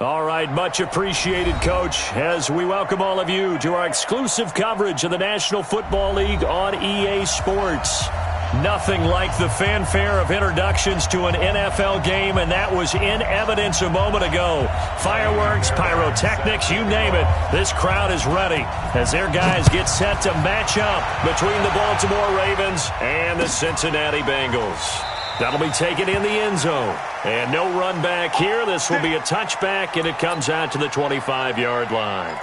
All right, much appreciated, Coach, as we welcome all of you to our exclusive coverage of the National Football League on EA Sports. Nothing like the fanfare of introductions to an NFL game, and that was in evidence a moment ago. Fireworks, pyrotechnics, you name it. This crowd is ready as their guys get set to match up between the Baltimore Ravens and the Cincinnati Bengals. That'll be taken in the end zone. And no run back here. This will be a touchback, and it comes out to the 25-yard line.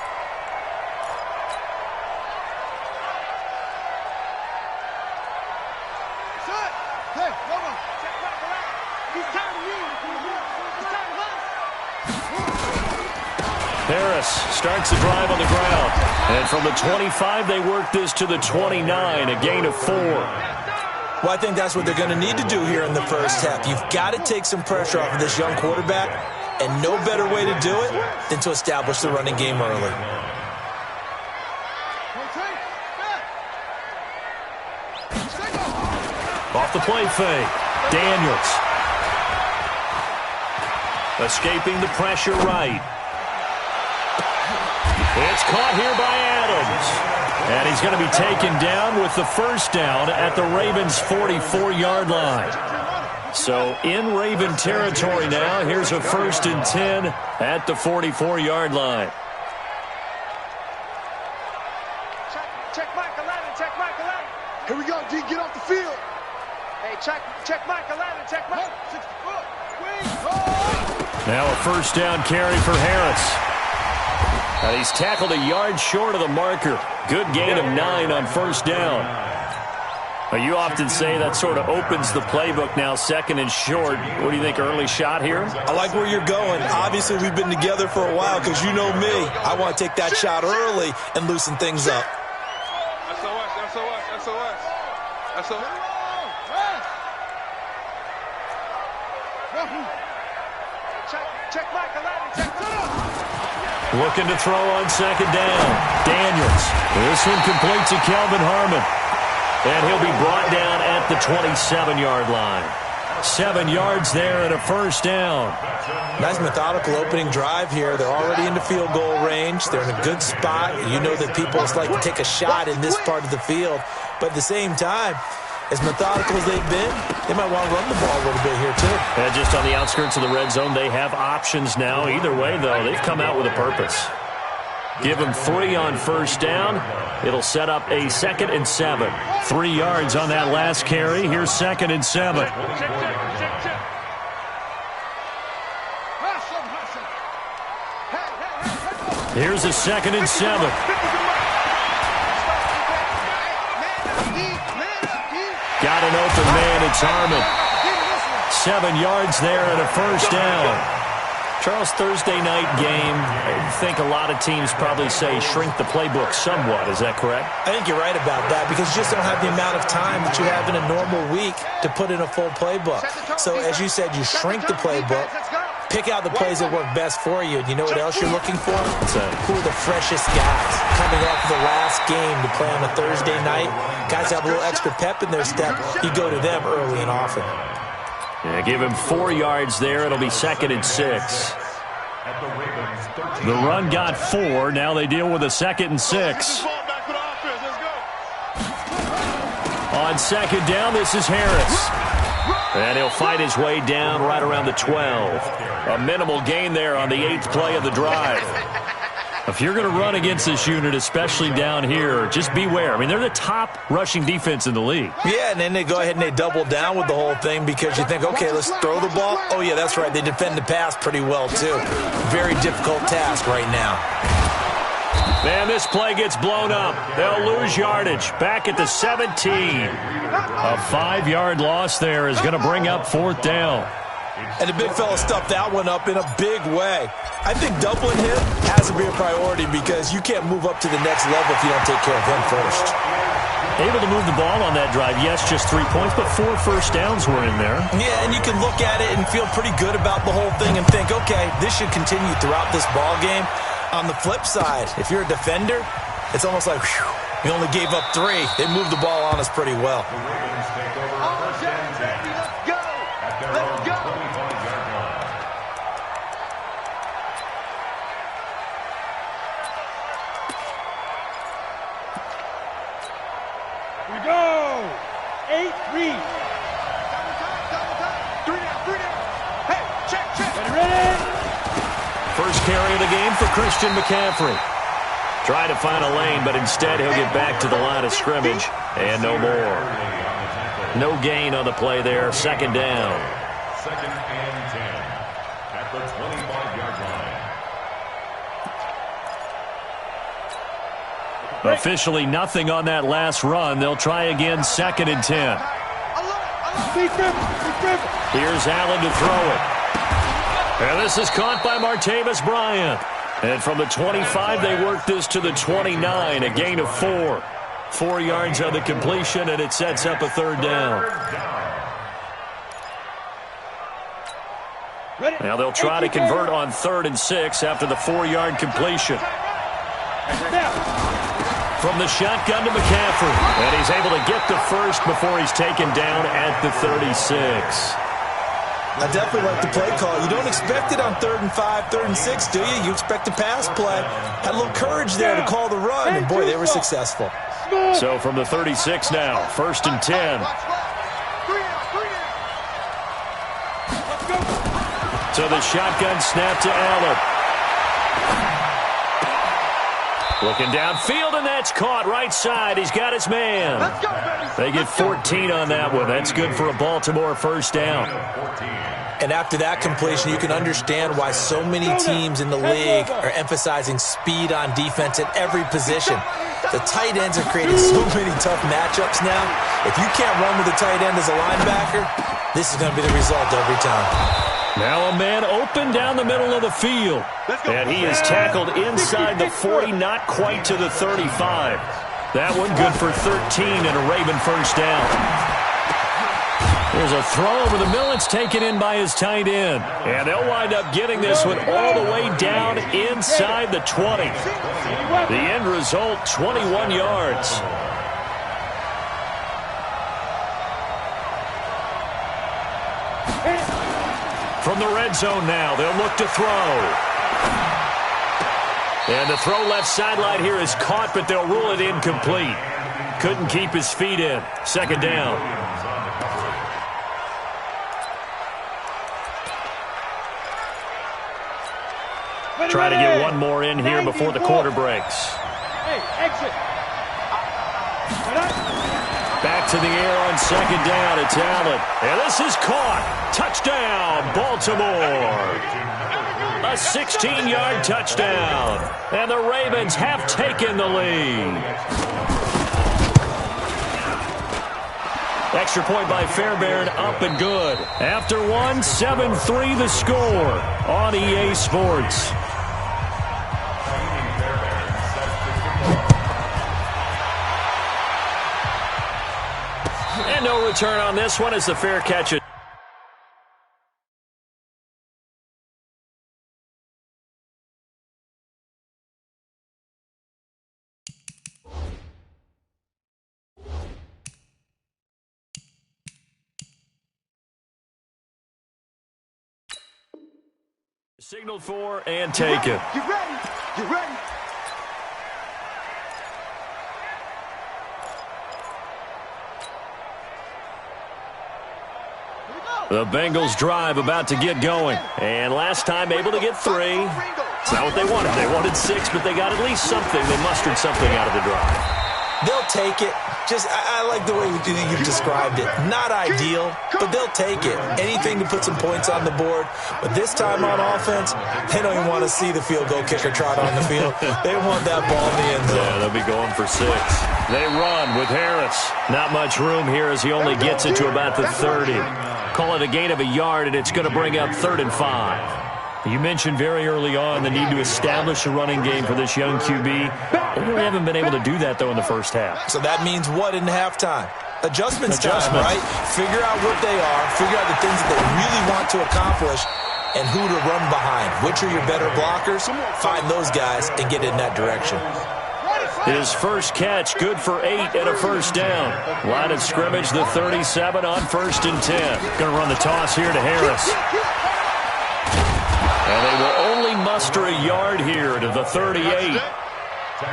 Harris starts the drive on the ground. And from the 25, they work this to the 29, a gain of 4. Well, I think that's what they're going to need to do here in the first half. You've got to take some pressure off of this young quarterback, and no better way to do it than to establish the running game early. Off the play fake, Daniels. Escaping the pressure right. It's caught here by Adams. And he's going to be taken down with the first down at the Ravens' 44-yard line. So in Raven territory now, here's a 1st and 10 at the 44-yard line. Check Michael Allen, check Michael Allen. Here we go, D, get off the field. Hey, check Michael Allen, check Michael. Now a first down carry for Harris. And he's tackled a yard short of the marker. Good gain of 9 on first down. Well, you often say that sort of opens the playbook now, 2nd and short. What do you think, early shot here? I like where you're going. Obviously, we've been together for a while because you know me. I want to take that shot early and loosen things up. SOS. Check Michael Allen, check. Looking to throw on 2nd down. Daniels. This one complete to Kelvin Harmon. And he'll be brought down at the 27-yard line. 7 yards there and a first down. Nice methodical opening drive here. They're already into field goal range. They're in a good spot. You know that people like to take a shot in this part of the field. But at the same time, as methodical as they've been, they might want to run the ball a little bit here, too. And just on the outskirts of the red zone, they have options now. Either way, though, they've come out with a purpose. Give them 3 on first down. It'll set up a 2nd and 7. 3 yards on that last carry. Here's 2nd and 7. Here's a 2nd and 7. Got an open man, it's Harmon. 7 yards there and a first down. Charles, Thursday night game, I think a lot of teams probably say shrink the playbook somewhat. Is that correct? I think you're right about that because you just don't have the amount of time that you have in a normal week to put in a full playbook. So, as you said, you shrink the playbook, pick out the plays that work best for you. You know what else you're looking for? Who are the freshest guys coming off the last game to play on a Thursday night? Guys have a little extra pep in their step. You go to them early and often. Yeah, give him 4 yards there. It'll be 2nd and 6. The run got 4. Now they deal with a 2nd and 6. On 2nd down, this is Harris. And he'll fight his way down right around the 12. A minimal gain there on the 8th play of the drive. If you're going to run against this unit, especially down here, just beware. I mean, they're the top rushing defense in the league. Yeah, and then they go ahead and they double down with the whole thing because you think, okay, let's throw the ball. Oh, yeah, that's right. They defend the pass pretty well, too. Very difficult task right now. Man, this play gets blown up. They'll lose yardage. Back at the 17. A 5-yard loss there is going to bring up 4th down. And the big fella stuffed that one up in a big way. I think doubling him has to be a priority because you can't move up to the next level if you don't take care of him first. Able to move the ball on that drive. Yes, just 3 points, but 4 first downs were in there. Yeah, and you can look at it and feel pretty good about the whole thing and think, okay, this should continue throughout this ball game. On the flip side, if you're a defender, it's almost like, whew, we only gave up 3. They moved the ball on us pretty well. Reed. Three down. Hey, check. Ready. First carry of the game for Christian McCaffrey. Trying to find a lane, but instead he'll get back to the line of scrimmage and no more. No gain on the play there. Second down. Second and 10 at the 25-yard line. Officially nothing on that last run. They'll try again, second and 10. Here's Allen to throw it. And this is caught by Martavis Bryant. And from the 25, they work this to the 29, a gain of 4. 4 yards on the completion, and it sets up a third down. Now they'll try to convert on 3rd and 6 after the 4-yard completion. From the shotgun to McCaffrey. And he's able to get the first before he's taken down at the 36. I definitely like the play call. You don't expect it on 3rd and 5, 3rd and 6, do you? You expect a pass play. Had a little courage there to call the run, and boy, they were successful. So from the 36 now, 1st and 10. So the shotgun snap to Allen. Looking downfield, and that's caught right side. He's got his man. They get 14 on that one. That's good for a Baltimore first down. And after that completion, you can understand why so many teams in the league are emphasizing speed on defense at every position. The tight ends are creating so many tough matchups now. If you can't run with a tight end as a linebacker, this is going to be the result every time. Now a man open down the middle of the field. And he is tackled inside the 40, not quite to the 35. That one good for 13 and a Raven first down. There's a throw over the middle. It's taken in by his tight end. And they'll wind up getting this one all the way down inside the 20. The end result, 21 yards. From the red zone now, they'll look to throw. And the throw left sideline here is caught, but they'll rule it incomplete. Couldn't keep his feet in. Second down. Try to get one more in here before the quarter breaks. Hey, exit. Back to the air on second down. It's Allen. And this is caught. Touchdown, Baltimore. A 16-yard touchdown. And the Ravens have taken the lead. Extra point by Fairbairn, up and good. After one, 7-3 the score on EA Sports. And no return on this one as the fair catch it. Signaled for and taken. Get ready. Get ready. The Bengals drive about to get going. And last time able to get 3. It's not what they wanted. They wanted 6, but they got at least something. They mustered something out of the drive. They'll take it. I like the way you've described it. Not ideal, but they'll take it. Anything to put some points on the board. But this time on offense, they don't even want to see the field goal kicker trot on the field. They want that ball in the end zone. Yeah, they'll be going for 6. They run with Harris. Not much room here as he only gets it to about the 30. Call it a gain of a yard, and it's going to bring up 3rd and 5. You mentioned very early on the need to establish a running game for this young QB. They really haven't been able to do that, though, in the first half. So that means what in halftime? Adjustments time, right? Figure out what they are, figure out the things that they really want to accomplish, and who to run behind. Which are your better blockers? Find those guys and get in that direction. His first catch, good for 8 and a first down. Line of scrimmage, the 37 on 1st and 10. Going to run the toss here to Harris. And they will only muster a yard here to the 38.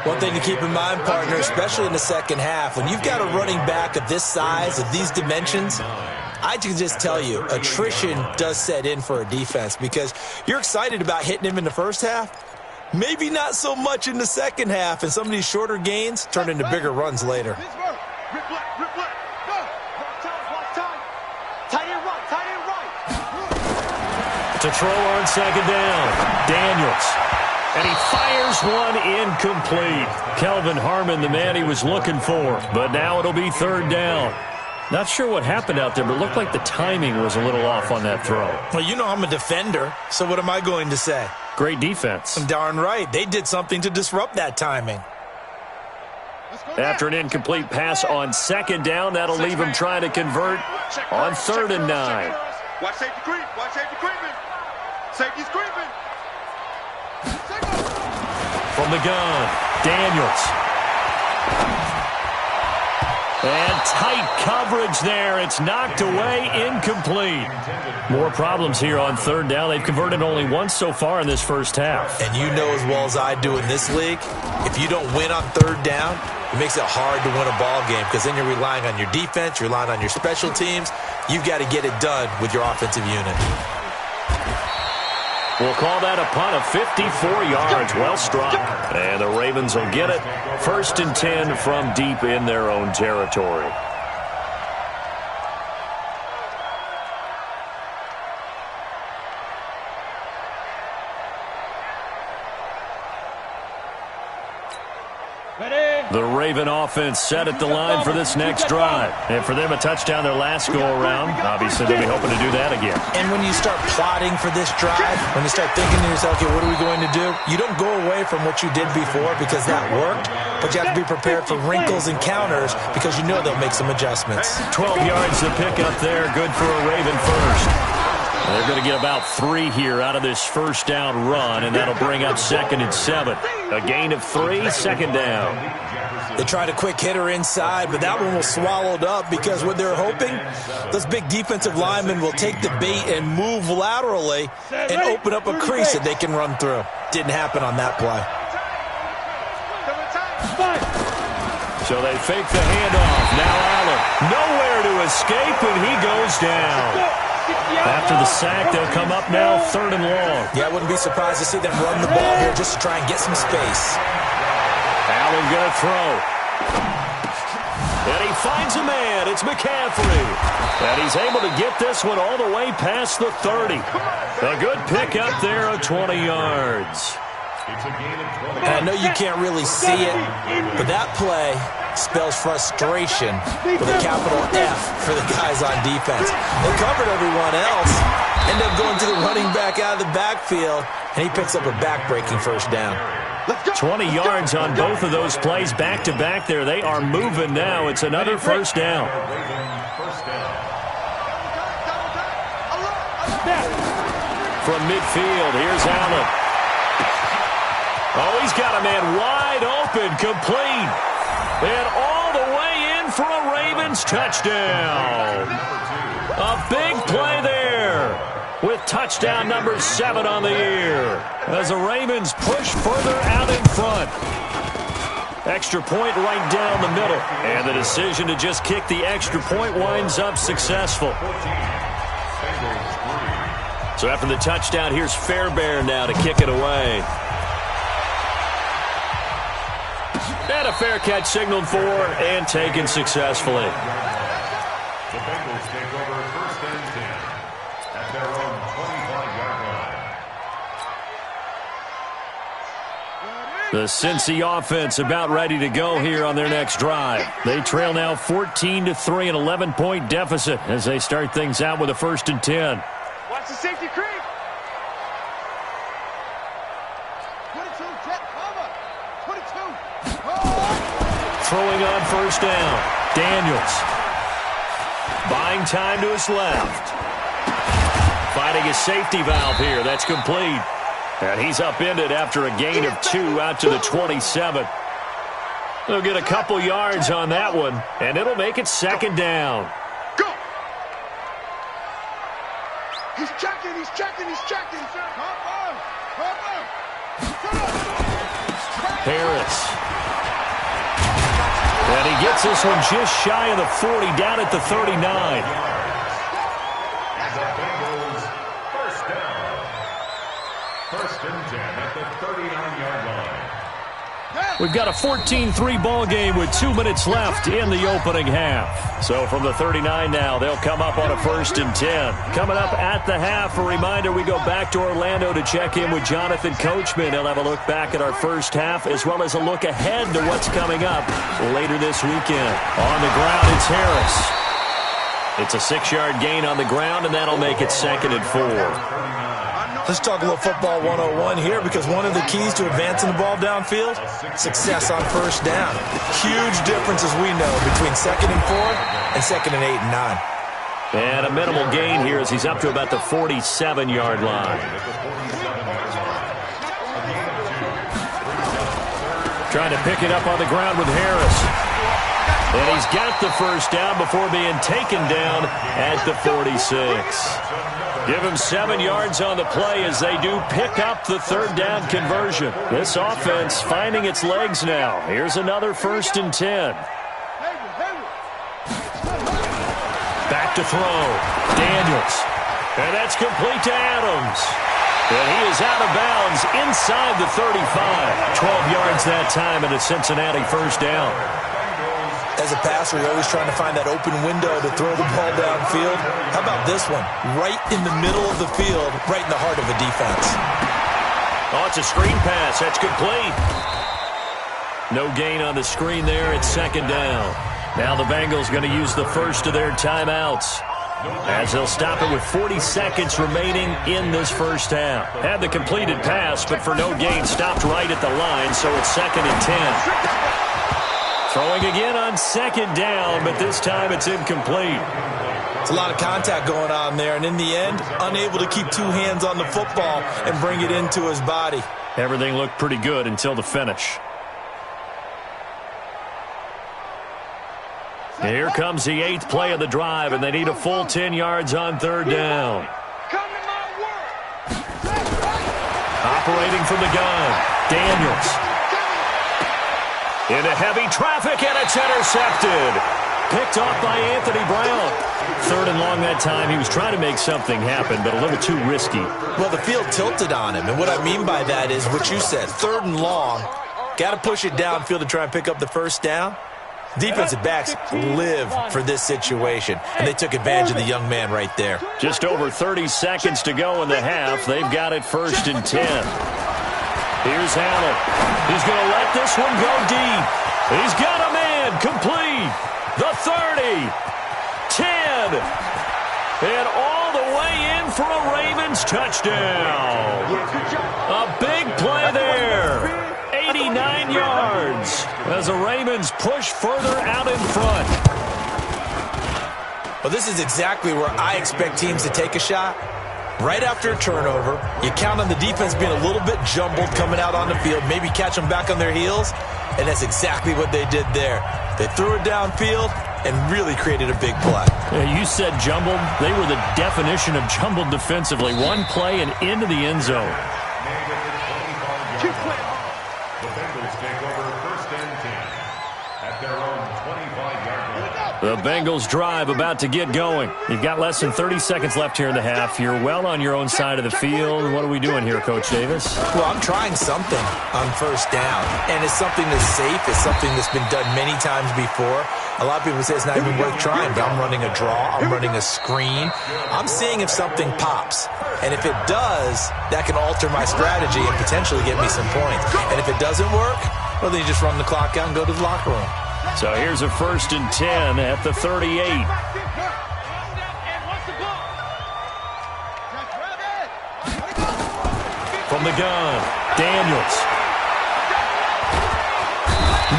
One thing to keep in mind, partner, especially in the second half, when you've got a running back of this size, of these dimensions, I can just tell you, attrition does set in for a defense because you're excited about hitting him in the first half. Maybe not so much in the second half, and some of these shorter gains turn into bigger runs later. To throw on second down, Daniels. And he fires one incomplete. Kelvin Harmon, the man he was looking for. But now it'll be third down. Not sure what happened out there, but it looked like the timing was a little off on that throw. Well, you know I'm a defender, so what am I going to say? Great defense. Darn right. They did something to disrupt that timing. After an incomplete pass on second down, that'll leave him trying to convert on 3rd and 9. Watch safety creep. Watch safety creeping. Safety's creeping. From the gun, Daniels. And tight coverage there. It's knocked away, incomplete. More problems here on 3rd down. They've converted only once so far in this first half. And you know as well as I do in this league, if you don't win on 3rd down, it makes it hard to win a ball game because then you're relying on your defense, you're relying on your special teams. You've got to get it done with your offensive unit. We'll call that a punt of 54 yards. Well struck. And the Ravens will get it. 1st and 10 from deep in their own territory. The Raven offense set at the line for this next drive. And for them, a touchdown their last go-around. Obviously, they'll be hoping to do that again. And when you start plotting for this drive, when you start thinking to yourself, okay, what are we going to do? You don't go away from what you did before because that worked, but you have to be prepared for wrinkles and counters because you know they'll make some adjustments. 12 yards to pick up there. Good for a Raven first. They're going to get about 3 here out of this first down run, and that'll bring up 2nd and 7. A gain of 3, 2nd down. They tried a quick hitter inside, but that one was swallowed up because what they're hoping, those big defensive linemen will take the bait and move laterally and open up a crease that they can run through. Didn't happen on that play. So they fake the handoff. Now Allen, nowhere to escape, and he goes down. After the sack, they'll come up now 3rd and long. Yeah, I wouldn't be surprised to see them run the ball here just to try and get some space. Allen going to throw. And he finds a man. It's McCaffrey. And he's able to get this one all the way past the 30. A good pick up there of 20 yards. And I know you can't really see it, but that play spells frustration with a capital F for the guys on defense. They covered everyone else, end up going to the running back out of the backfield, and he picks up a back-breaking first down. 20 yards on both of those plays back-to-back there. They are moving now. It's another first down. From midfield, here's Allen. Oh, he's got a man wide open, complete. And all the way in for a Ravens touchdown. A big play there with touchdown number 7 on the year as the Ravens push further out in front. Extra point right down the middle. And the decision to just kick the extra point winds up successful. So after the touchdown, here's Fairbairn now to kick it away. And a fair catch signaled for and taken successfully. The Bengals take over 1st and 10 at their own 25-yard line. The Cincy offense about ready to go here on their next drive. They trail now 14-3, an 11-point deficit as they start things out with a 1st and 10. Watch the safety creep. Throwing on first down. Daniels. Buying time to his left. Finding a safety valve here. That's complete. And he's upended after a gain of 2 out to the 27. They'll get a couple yards on that one, and it'll make it 2nd down. Go. He's checking, he's checking, he's checking. Harris. And he gets this one just shy of the 40, down at the 39. And the Bengals first down. First and 10 at the 39-yard line. We've got a 14-3 ball game with 2 minutes left in the opening half. So from the 39 now, they'll come up on a 1st and 10. Coming up at the half, a reminder, we go back to Orlando to check in with Jonathan Coachman. He'll have a look back at our first half as well as a look ahead to what's coming up later this weekend. On the ground, it's Harris. It's a 6-yard gain on the ground, and that'll make it 2nd and 4. Let's talk a little football 101 here, because one of the keys to advancing the ball downfield, success on first down. Huge difference, as we know, between 2nd and 4 and 2nd and 8 and 9. And a minimal gain here as he's up to about the 47-yard line. Trying to pick it up on the ground with Harris. And he's got the first down before being taken down at the 46. Give him 7 yards on the play as they do pick up the 3rd down conversion. This offense finding its legs now. Here's another 1st and 10. Back to throw. Daniels. And that's complete to Adams. And he is out of bounds inside the 35. 12 yards that time and a Cincinnati first down. As a passer, you're always trying to find that open window to throw the ball downfield. How about this one? Right in the middle of the field, right in the heart of a defense. Oh, it's a screen pass. That's complete. No gain on the screen there. It's 2nd down. Now the Bengals going to use the first of their timeouts, as they'll stop it with 40 seconds remaining in this first half. Had the completed pass, but for no gain, stopped right at the line, so it's 2nd and 10. Throwing again on 2nd down, but this time it's incomplete. It's a lot of contact going on there, and in the end, unable to keep 2 hands on the football and bring it into his body. Everything looked pretty good until the finish. Here comes the 8th play of the drive, and they need a full 10 yards on 3rd down. Operating from the gun, Daniels. Into heavy traffic, and it's intercepted. Picked off by Anthony Brown. 3rd and long that time. He was trying to make something happen, but a little too risky. Well, the field tilted on him, and what I mean by that is what you said. 3rd and long. Got to push it downfield to try and pick up the first down. Defensive backs live for this situation, and they took advantage of the young man right there. Just over 30 seconds to go in the half. They've got it 1st and 10. Here's Allen. He's going to let this one go deep. He's got a man. Complete. The 30. 10. And all the way in for a Ravens touchdown. A big play there. 89 yards as the Ravens push further out in front. Well, this is exactly where I expect teams to take a shot. Right after a turnover, you count on the defense being a little bit jumbled coming out on the field, maybe catch them back on their heels, and that's exactly what they did there. They threw it downfield and really created a big play. Yeah, you said jumbled. They were the definition of jumbled defensively. One play and into the end zone. The Bengals take over 1st and 10 at their own 25-yard line. The Bengals drive about to get going. You've got less than 30 seconds left here in the half. You're well on your own side of the field. What are we doing here, Coach Davis? Well, I'm trying something on first down, and it's something that's safe. It's something that's been done many times before. A lot of people say it's not even worth trying, but I'm running a draw. I'm running a screen. I'm seeing if something pops, and if it does, that can alter my strategy and potentially get me some points. And if it doesn't work, well, then you just run the clock out and go to the locker room. So here's a 1st and 10 at the 38. From the gun, Daniels.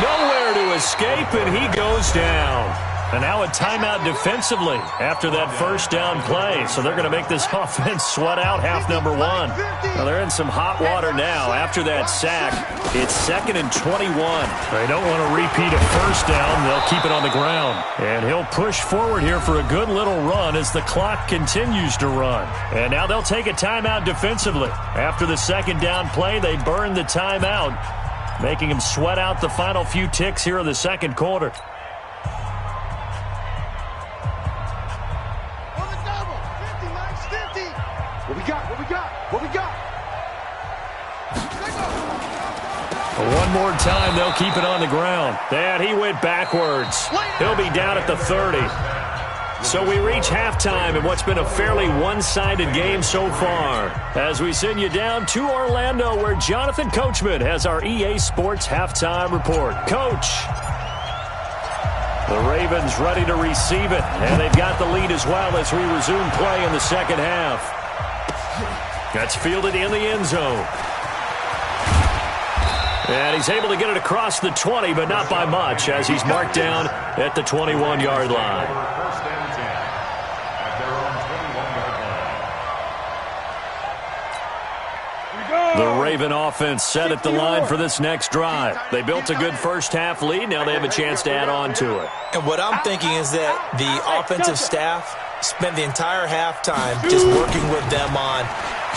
Nowhere to escape, and he goes down. And now a timeout defensively after that first down play. So they're going to make this offense sweat out half number 1. Well, they're in some hot water now. After that sack, it's 2nd and 21. They don't want to repeat a first down. They'll keep it on the ground. And he'll push forward here for a good little run as the clock continues to run. And now they'll take a timeout defensively. After the second down play, they burn the timeout. making him sweat out the final few ticks here in the second quarter. On the double, 50, Max, 50. What we got? What we got? What we got? One more time, they'll keep it on the ground. And he went backwards. He'll be down at the 30. So we reach halftime in what's been a fairly one-sided game so far, as we send you down to Orlando, where Jonathan Coachman has our EA Sports halftime report. Coach. The Ravens ready to receive it, and they've got the lead as well as we resume play in the second half. That's fielded in the end zone. And he's able to get it across the 20, but not by much, as he's marked down at the 21-yard line. First and 10 at their own 21-yard line. The Raven offense set at the line for this next drive. They built a good first-half lead. Now they have a chance to add on to it. And what I'm thinking is that the offensive staff spent the entire halftime just working with them on,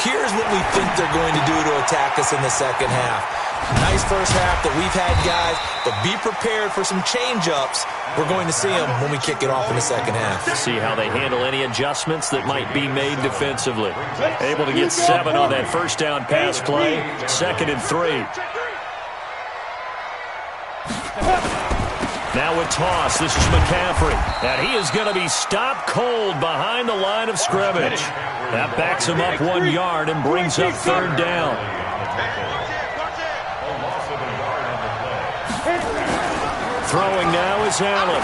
here's what we think they're going to do to attack us in the second half. Nice first half that we've had, guys, but be prepared for some change-ups. We're going to see them when we kick it off in the second half. See how they handle any adjustments that might be made defensively. Able to get 7 on that first down pass play. 2nd and 3. Now with toss, this is McCaffrey. And he is going to be stopped cold behind the line of scrimmage. That backs him up 1 yard and brings up 3rd down. Throwing now is Allen.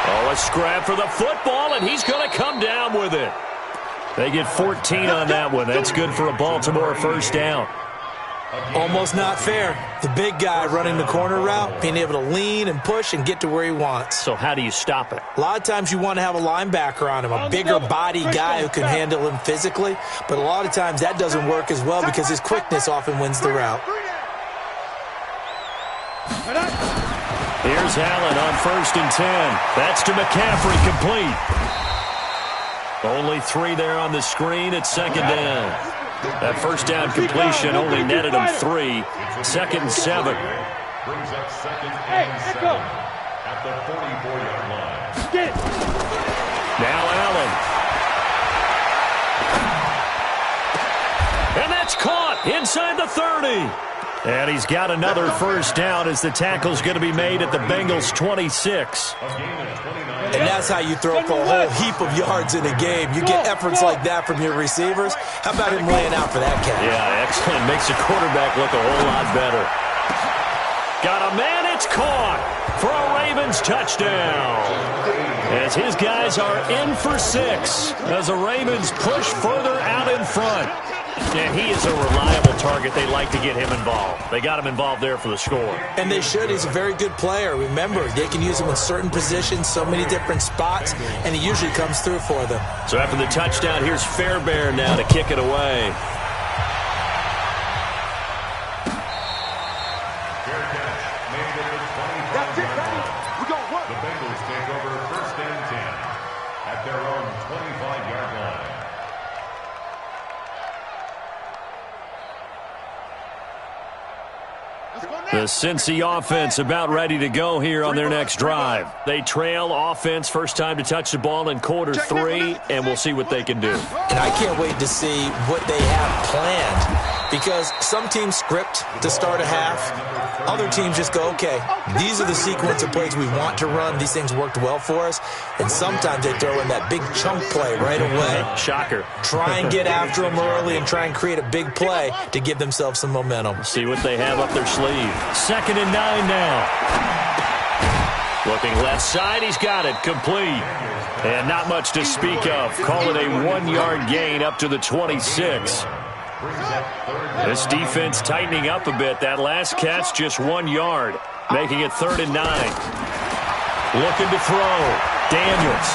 Oh, a scrap for the football, and he's going to come down with it. They get 14 on that one. That's good for a Baltimore first down. Almost not fair. The big guy running the corner route, being able to lean and push and get to where he wants. So how do you stop it? A lot of times you want to have a linebacker on him, a bigger body guy who can handle him physically. But a lot of times that doesn't work as well because his quickness often wins the route. Here's Allen on 1st and 10. That's to McCaffrey, complete. Only 3 there on the screen at 2nd down. That first down completion only netted him 3. 2nd and 7. Brings up 2nd and 7 at the 44-yard line. Now Allen. And that's caught inside the 30. And he's got another first down as the tackle's going to be made at the Bengals' 26. And that's how you throw for a whole heap of yards in a game. You get efforts like that from your receivers. How about him laying out for that catch? Yeah, excellent. Makes the quarterback look a whole lot better. Got a man, it's caught for a Ravens touchdown. As his guys are in for 6 as the Ravens push further out in front. And he is a reliable target. They like to get him involved. They got him involved there for the score. And they should. He's a very good player. Remember, they can use him in certain positions, so many different spots, and he usually comes through for them. So after the touchdown, here's Fairbairn now to kick it away. That's it, baby. We're going to work. The Bengals take over 1st and 10 at their own 25-yard line. The Cincy offense about ready to go here on their next drive. They trail offense, first time to touch the ball in quarter 3, and we'll see what they can do. And I can't wait to see what they have planned, because some teams script to start a half. Other teams just go, okay, these are the sequence of plays we want to run. These things worked well for us. And sometimes they throw in that big chunk play right away. Shocker. Try and get after them early and try and create a big play to give themselves some momentum. See what they have up their sleeve. 2nd and 9 now. Looking left side, he's got it, complete. And not much to speak of. Call it a 1-yard gain up to the 26. This defense tightening up a bit. That last catch just 1 yard, making it 3rd and 9. Looking to throw. Daniels.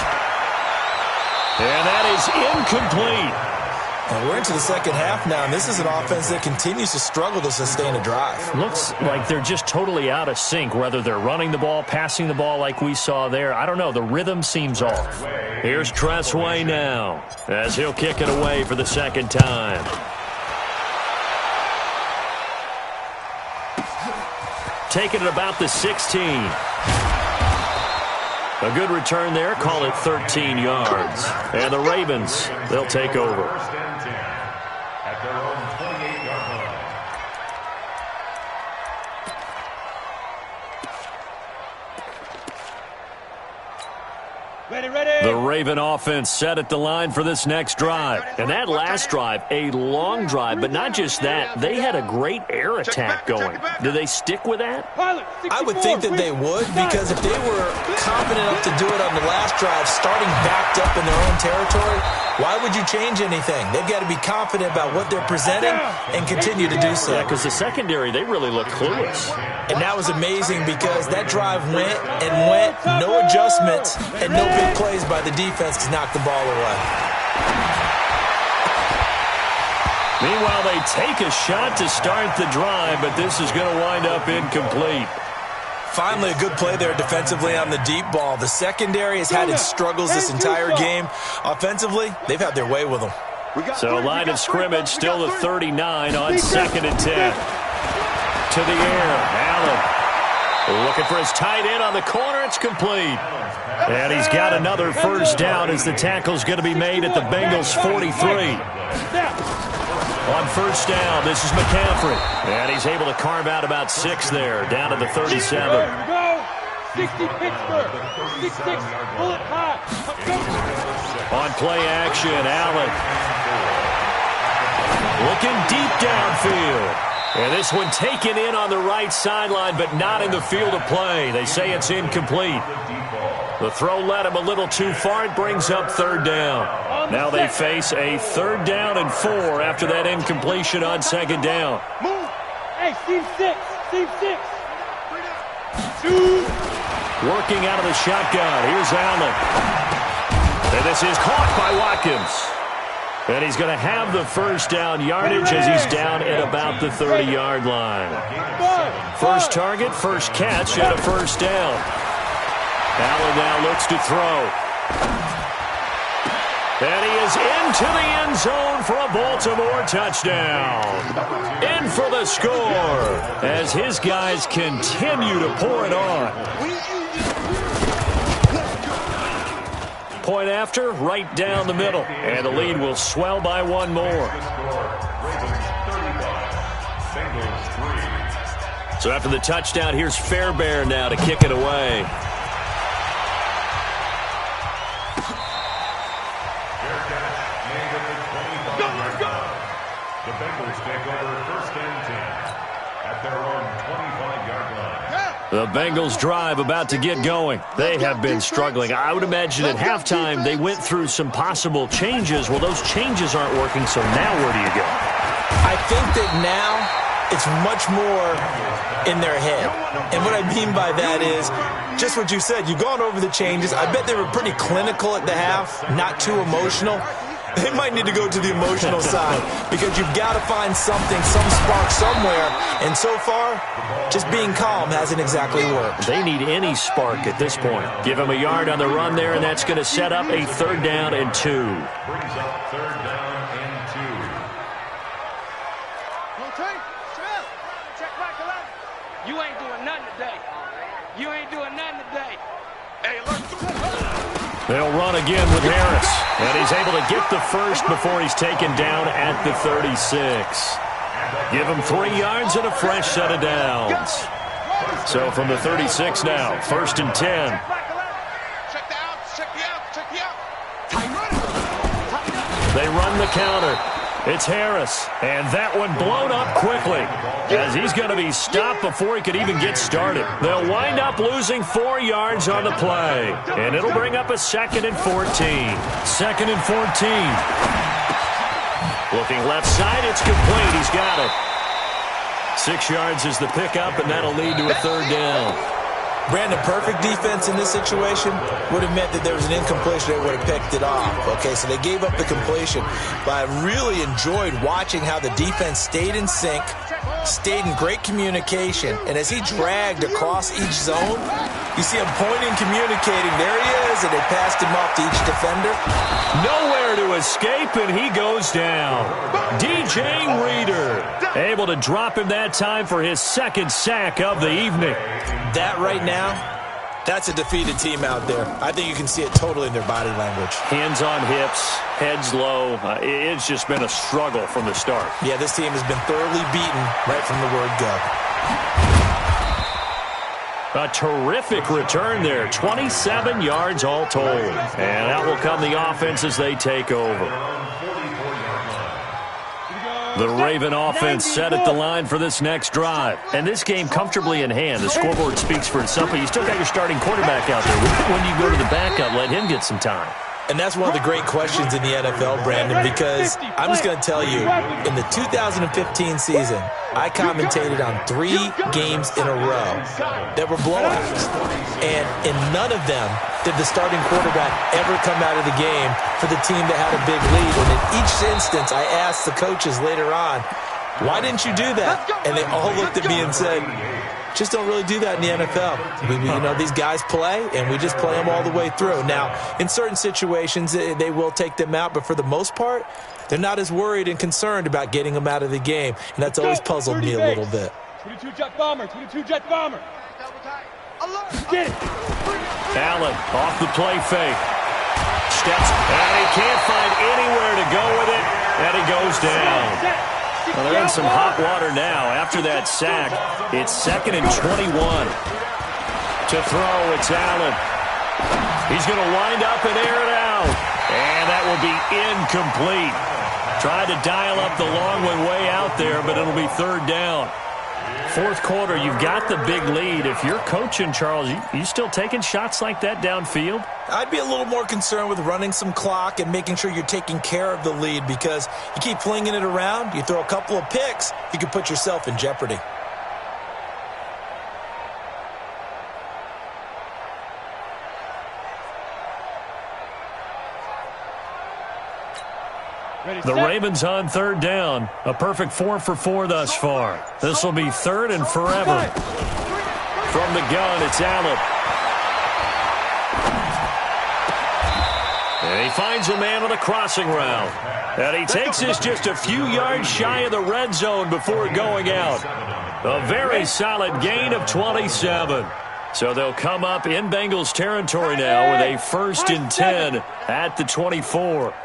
And that is incomplete. And we're into the second half now, and this is an offense that continues to struggle to sustain a drive. Looks like they're just totally out of sync, whether they're running the ball, passing the ball like we saw there. I don't know. The rhythm seems off. Here's Tressway now as he'll kick it away for the 2nd time. taken at about the 16. A good return there. Call it 13 yards. And the Ravens, they'll take over. First and 10 at their own 28-yard line. The Raven offense set at the line for this next drive. And that last drive, a long drive, but not just that. They had a great air attack going. Do they stick with that? I would think that they would, because if they were confident enough to do it on the last drive, starting backed up in their own territory, why would you change anything? They've got to be confident about what they're presenting and continue to do so. Yeah, because the secondary, they really look clueless. And that was amazing because that drive went and went, no adjustments, and no big plays by the defense to knock the ball away. Meanwhile, they take a shot to start the drive, but this is going to wind up incomplete. Finally, a good play there defensively on the deep ball. The secondary has had its struggles this entire game. Offensively, they've had their way with them. So line of scrimmage, still the 39 on 2nd and 10. To the air, Allen looking for his tight end on the corner. It's complete. And he's got another first down as the tackle's going to be made at the Bengals' 43. On first down, this is McCaffrey. And he's able to carve out about 6 there, down to the 37. 60 Pittsburgh. 6-6, bullet high. On play action, Allen looking deep downfield. And this one taken in on the right sideline, but not in the field of play. They say it's incomplete. The throw led him a little too far. It brings up 3rd down. Now they face a 3rd down and 4 after that incompletion on 2nd down. Move. Hey, Steve 6. Working out of the shotgun. Here's Allen. And this is caught by Watkins. And he's going to have the first down yardage as he's down at about the 30-yard line. First target, first catch, and a first down. Allen now looks to throw. And he is into the end zone for a Baltimore touchdown. In for the score as his guys continue to pour it on. Point after, right down the middle. And the lead will swell by 1 more. So after the touchdown, here's Fairbairn now to kick it away. The Bengals take over 1st and 10 at their own 25-yard line. The Bengals drive about to get going. They have been struggling. I would imagine at halftime they went through some possible changes. Well, those changes aren't working, so now where do you go? I think that now it's much more in their head. And what I mean by that is just what you said. You've gone over the changes. I bet they were pretty clinical at the half, not too emotional. They might need to go to the emotional side because you've got to find something, some spark somewhere. And so far, just being calm hasn't exactly worked. They need any spark at this point. Give him a yard on the run there, and that's going to set up a 3rd down and 2. Brings up 3rd down and 2. Check Mike 11. You ain't doing nothing today. You ain't doing nothing today. Hey, look. They'll run again with Harris. And he's able to get the first before he's taken down at the 36. Give him 3 yards and a fresh set of downs. So from the 36 now, 1st and 10. Check the outs, check the outs, check the outs. They run the counter. It's Harris. And that one blown up quickly as he's going to be stopped before he could even get started. They'll wind up losing 4 yards on the play. And it'll bring up a 2nd and 14. 2nd and 14. Looking left side, it's complete. He's got it. 6 yards is the pickup, and that'll lead to a 3rd down. Brandon, perfect defense in this situation would have meant that there was an incompletion. They would have picked it off. Okay, so they gave up the completion. But I really enjoyed watching how the defense stayed in sync, stayed in great communication, and as he dragged across each zone, You see him pointing, communicating. There he is, and they passed him off to each defender. Nowhere to escape, and he goes down. DJ Reader able to drop him that time for his second sack of the evening. That right now, that's a defeated team out there. I think you can see it totally in their body language. Hands on hips, heads low. It's just been a struggle from the start. Yeah, this team has been thoroughly beaten right from the word go. A terrific return there. 27 yards all told. And out will come the offense as they take over. The Raven offense set at the line for this next drive. And this game comfortably in hand. The scoreboard speaks for itself, but you still got your starting quarterback out there. When you go to the backup, let him get some time. And that's one of the great questions in the NFL, Brandon, because I'm just going to tell you, in the 2015 season, I commentated on 3 games in a row that were blowouts. And in none of them did the starting quarterback ever come out of the game for the team that had a big lead. And in each instance, I asked the coaches later on, why didn't you do that? And they all looked at me and said, just don't really do that in the NFL. These guys play, and we just play them all the way through. Now, in certain situations, they will take them out, but for the most part, they're not as worried and concerned about getting them out of the game, and that's always puzzled me a little bit. 22 jet bomber, 22 jet bomber. Get it. Allen off the play fake. Steps, and he can't find anywhere to go with it, and he goes down. Well, they're in some hot water now. After that sack, it's 2nd and 21. To throw, it's Allen. He's going to wind up and air it out. And that will be incomplete. Tried to dial up the long one way out there, but it'll be 3rd down. 4th quarter, you've got the big lead. If you're coaching, Charles, you still taking shots like that downfield? I'd be a little more concerned with running some clock and making sure you're taking care of the lead, because you keep flinging it around, you throw a couple of picks, you can put yourself in jeopardy. The Ravens on 3rd down. A perfect 4 for 4 thus far. This will be 3rd and forever. From the gun, it's Allen. And he finds a man on a crossing route. And he takes this just a few yards shy of the red zone before going out. A very solid gain of 27. So they'll come up in Bengals territory now with a 1st and 10 at the 24.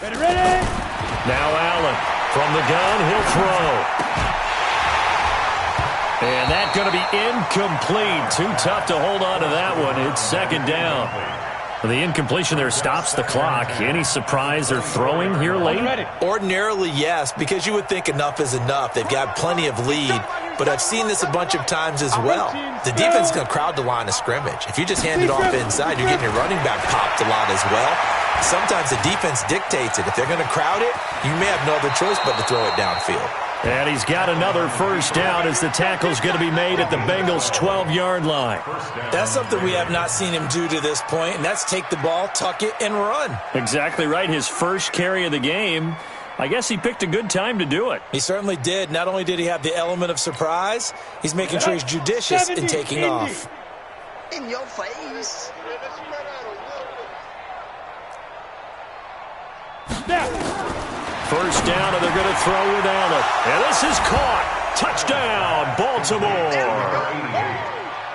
Ready. Now Allen from the gun, he'll throw. And that's going to be incomplete. Too tough to hold on to that one. It's 2nd down. The incompletion there stops the clock. Any surprise they're throwing here late? Ordinarily, yes, because you would think enough is enough. They've got plenty of lead, but I've seen this a bunch of times as well. The defense is going to crowd the line of scrimmage. If you just hand it off inside, you're getting your running back popped a lot as well. Sometimes the defense dictates it. If they're going to crowd it, you may have no other choice but to throw it downfield. And he's got another 1st down as the tackle's going to be made at the Bengals' 12-yard line. That's something we have not seen him do to this point, and that's take the ball, tuck it, and run. Exactly right. His first carry of the game. I guess he picked a good time to do it. He certainly did. Not only did he have the element of surprise, he's making sure he's judicious in taking off. In your face. First down, and they're going to throw with Allen. And this is caught. Touchdown, Baltimore.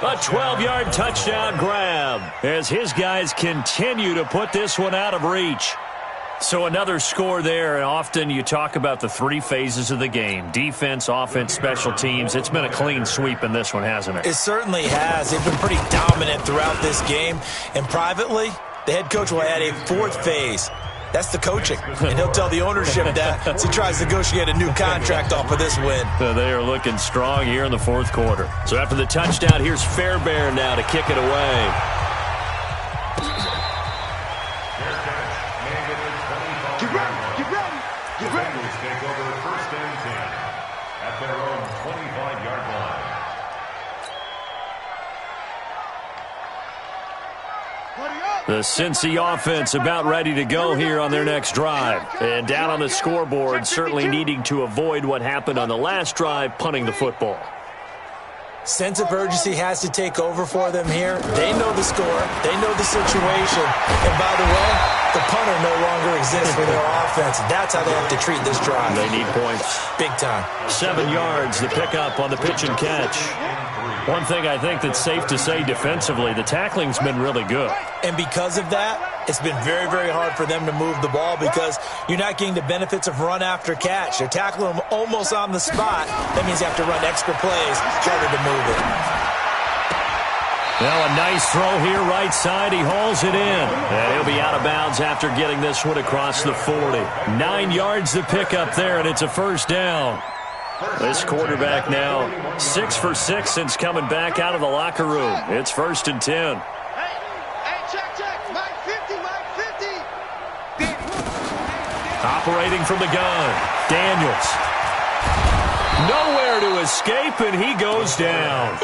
A 12-yard touchdown grab as his guys continue to put this one out of reach. So another score there, and often you talk about the 3 phases of the game. Defense, offense, special teams. It's been a clean sweep in this one, hasn't it? It certainly has. They've been pretty dominant throughout this game. And privately, the head coach will add a 4th phase. That's the coaching, and he'll tell the ownership that as he tries to negotiate a new contract off of this win. They are looking strong here in the 4th quarter. So after the touchdown, here's Fairbairn now to kick it away. Get ready. Bengals take over 1st and 10 at their own 25-yard line. Buddy up. The Cincy offense about ready to go here on their next drive. And down on the scoreboard, certainly needing to avoid what happened on the last drive, punting the football. Sense of urgency has to take over for them here. They know the score. They know the situation. And by the way, the punter no longer exists for their offense. That's how they have to treat this drive. They need points. Big time. 7 yards, the pickup on the pitch and catch. One thing I think that's safe to say defensively, the tackling's been really good. And because of that, it's been very, very hard for them to move the ball because you're not getting the benefits of run after catch. They're tackling them almost on the spot. That means you have to run extra plays, harder to move it. Well, a nice throw here, right side. He hauls it in. And he'll be out of bounds after getting this one across the 40. 9 yards the pickup there, and it's a first down. This quarterback now 6 for 6 since coming back out of the locker room. It's 1st and 10. Check. Mike 50. Operating from the gun. Daniels. Nowhere to escape, and he goes down.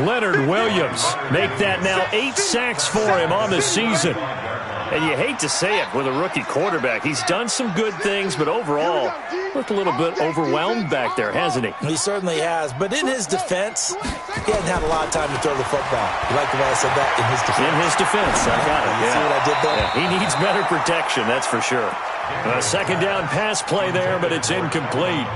Leonard Williams make that now 8 sacks for him on the season. And you hate to say it with a rookie quarterback. He's done some good things, but overall, looked a little bit overwhelmed back there, hasn't he? He certainly has. But in his defense, he hasn't had a lot of time to throw the football. You like the way I said that? In his defense. In his defense. I got it. You see what I did there? Yeah, he needs better protection, that's for sure. A second down pass play there, but it's incomplete.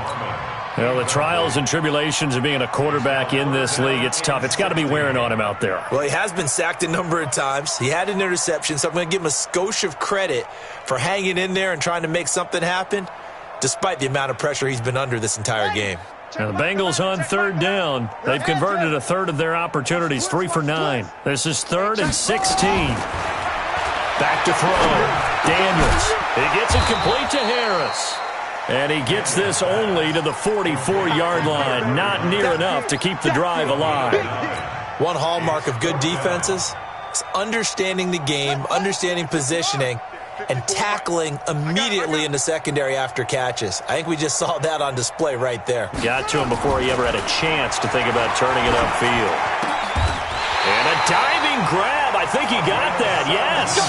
Well, the trials and tribulations of being a quarterback in this league, it's tough. It's got to be wearing on him out there. Well, he has been sacked a number of times. He had an interception, so I'm going to give him a skosh of credit for hanging in there and trying to make something happen, despite the amount of pressure he's been under this entire game. Now the Bengals on 3rd down. They've converted a third of their opportunities, 3 for 9. This is 3rd and 16. Back to throw. Daniels. He gets it complete to Harris. And he gets this only to the 44-yard line. Not near enough to keep the drive alive. One hallmark of good defenses is understanding the game, understanding positioning, and tackling immediately in the secondary after catches. I think we just saw that on display right there. Got to him before he ever had a chance to think about turning it upfield. And a diving grab. I think he got that, yes.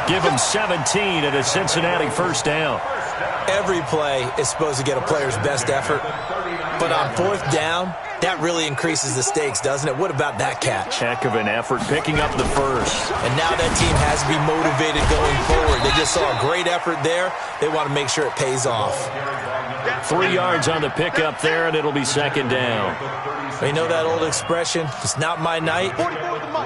Give him 17 at a Cincinnati first down. Every play is supposed to get a player's best effort. But on 4th down, that really increases the stakes, doesn't it? What about that catch? Heck of an effort, picking up the first. And now that team has to be motivated going forward. They just saw a great effort there. They want to make sure it pays off. 3 yards on the pickup there, and it'll be 2nd down. You know that old expression, it's not my night?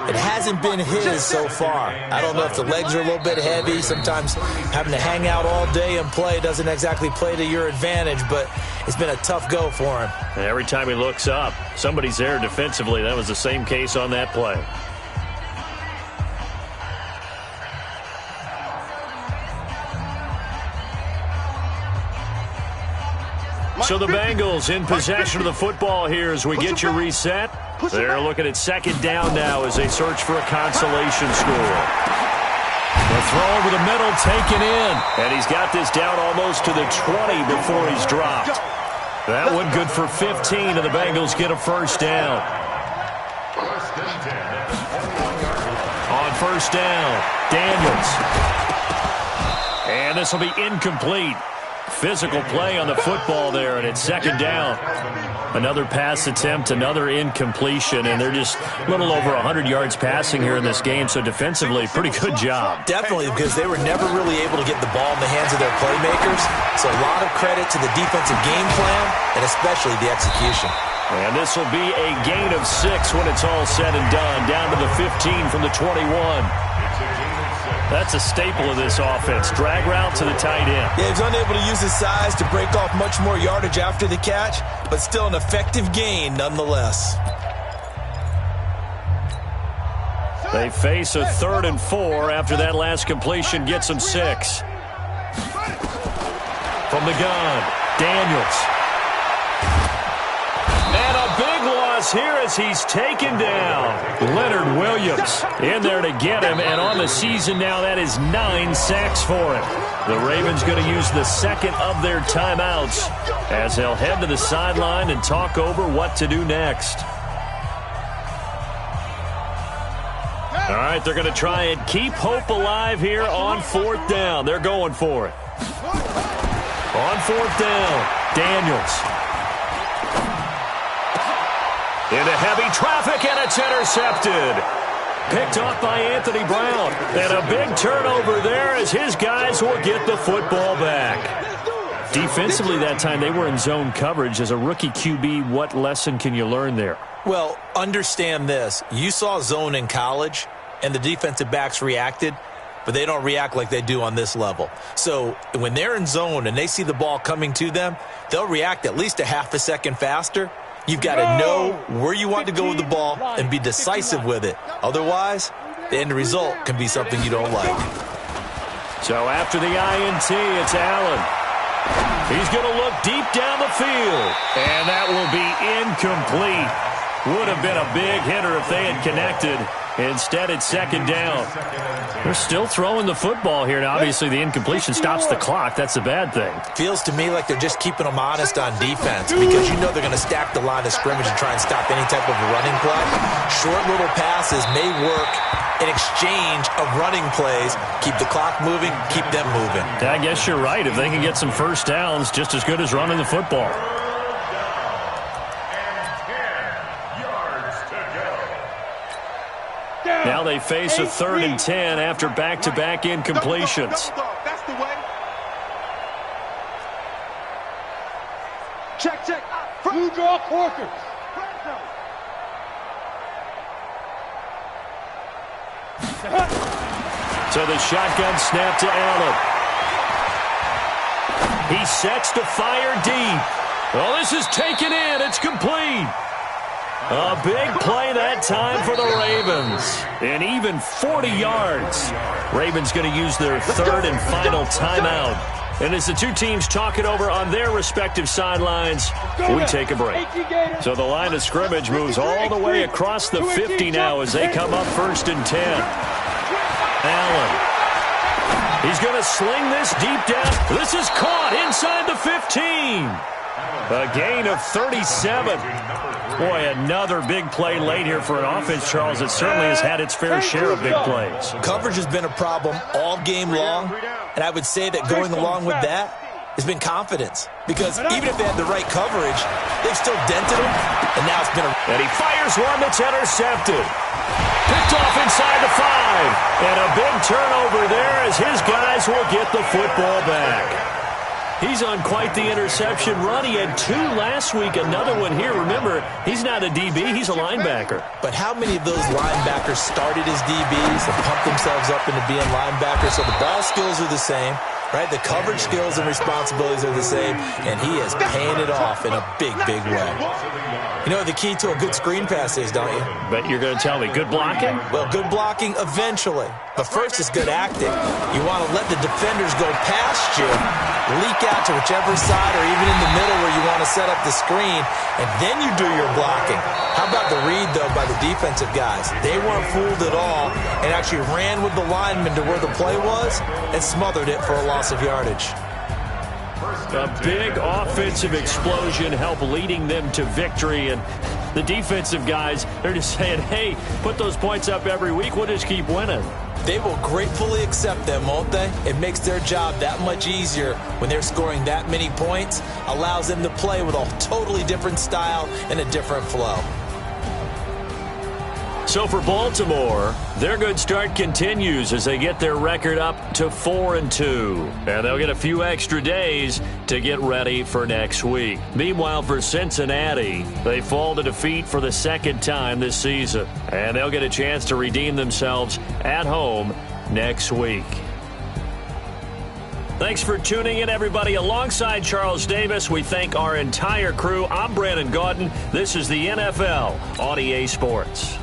It hasn't been his so far. I don't know if the legs are a little bit heavy. Sometimes having to hang out all day and play doesn't exactly play to your advantage, but it's been a tough go for him. And every time he looks up, somebody's there defensively. That was the same case on that play. So the Bengals in possession of the football here as we get you reset. They're looking at 2nd down now as they search for a consolation score. The throw over the middle taken in. And he's got this down almost to the 20 before he's dropped. That one good for 15, and the Bengals get a first down. On 1st down, Daniels. And this will be incomplete. Physical play on the football there, and it's 2nd down. Another pass attempt, another incompletion, and they're just a little over 100 yards passing here in this game, so defensively, pretty good job. Definitely, because they were never really able to get the ball in the hands of their playmakers, so a lot of credit to the defensive game plan, and especially the execution. And this will be a gain of 6 when it's all said and done, down to the 15 from the 21. That's a staple of this offense. Drag route to the tight end. Yeah, he's unable to use his size to break off much more yardage after the catch, but still an effective gain nonetheless. They face a 3rd and 4 after that last completion gets them 6. From the gun, Daniels. And a big loss here as he's taken down. Leonard Williams in there to get him, and on the season now, that is 9 sacks for him. The Ravens going to use the 2nd of their timeouts as they'll head to the sideline and talk over what to do next. All right, they're going to try and keep hope alive here on 4th down. They're going for it. On 4th down, Daniels. Into heavy traffic, and it's intercepted. Picked off by Anthony Brown. And a big turnover there as his guys will get the football back. Defensively that time, they were in zone coverage. As a rookie QB, what lesson can you learn there? Well, understand this. You saw zone in college, and the defensive backs reacted, but they don't react like they do on this level. So when they're in zone and they see the ball coming to them, they'll react at least a half a second faster. You've got to know where you want to go with the ball and be decisive with it. Otherwise, the end result can be something you don't like. So after the INT, it's Allen. He's going to look deep down the field, and that will be incomplete. Would have been a big hitter if they had connected. Instead, it's 2nd down. They're still throwing the football here. Now, obviously, the incompletion stops the clock. That's a bad thing. Feels to me like they're just keeping them honest on defense because you know they're going to stack the line of scrimmage and try and stop any type of running play. Short little passes may work in exchange of running plays. Keep the clock moving, keep them moving. I guess you're right. If they can get some first downs, just as good as running the football. Now they face a 3rd and 10 after back-to-back incompletions. That's the way. Check, check. Blue draw quarters. So the shotgun snap to Allen. He sets to fire deep. Well, this is taken in. It's complete. A big play that time for the Ravens. And even 40 yards. Ravens going to use their 3rd and final timeout. And as the two teams talk it over on their respective sidelines, we take a break. So the line of scrimmage moves all the way across the 50 now as they come up 1st and 10. Allen. He's going to sling this deep down. This is caught inside the 15. A gain of 37. Boy, another big play late here for an offense, Charles, that certainly has had its fair share of big plays. Coverage has been a problem all game long, and I would say that going along with that has been confidence. Because even if they had the right coverage, they've still dented them, and now it's been a... And he fires one that's intercepted. Picked off inside the 5. And a big turnover there as his guys will get the football back. He's on quite the interception run. He had 2 last week, another one here. Remember, he's not a DB, he's a linebacker. But how many of those linebackers started as DBs and pumped themselves up into being linebackers? So the ball skills are the same, right? The coverage skills and responsibilities are the same, and he is paying it off in a big, big way. You know what the key to a good screen pass is, don't you? Bet you're going to tell me, good blocking? Well, good blocking eventually. But first is good acting. You want to let the defenders go past you, leak out to whichever side or even in the middle where you want to set up the screen, and then you do your blocking. How about the read, though, by the defensive guys? They weren't fooled at all and actually ran with the lineman to where the play was and smothered it for a loss of yardage. A big offensive explosion helped leading them to victory, and the defensive guys, they're just saying, hey, put those points up every week, we'll just keep winning. They will gratefully accept them, won't they? It makes their job that much easier when they're scoring that many points, allows them to play with a totally different style and a different flow. So for Baltimore, their good start continues as they get their record up to 4-2. And they'll get a few extra days to get ready for next week. Meanwhile, for Cincinnati, they fall to defeat for the 2nd time this season. And they'll get a chance to redeem themselves at home next week. Thanks for tuning in, everybody. Alongside Charles Davis, we thank our entire crew. I'm Brandon Gaudin. This is the NFL on EA Sports.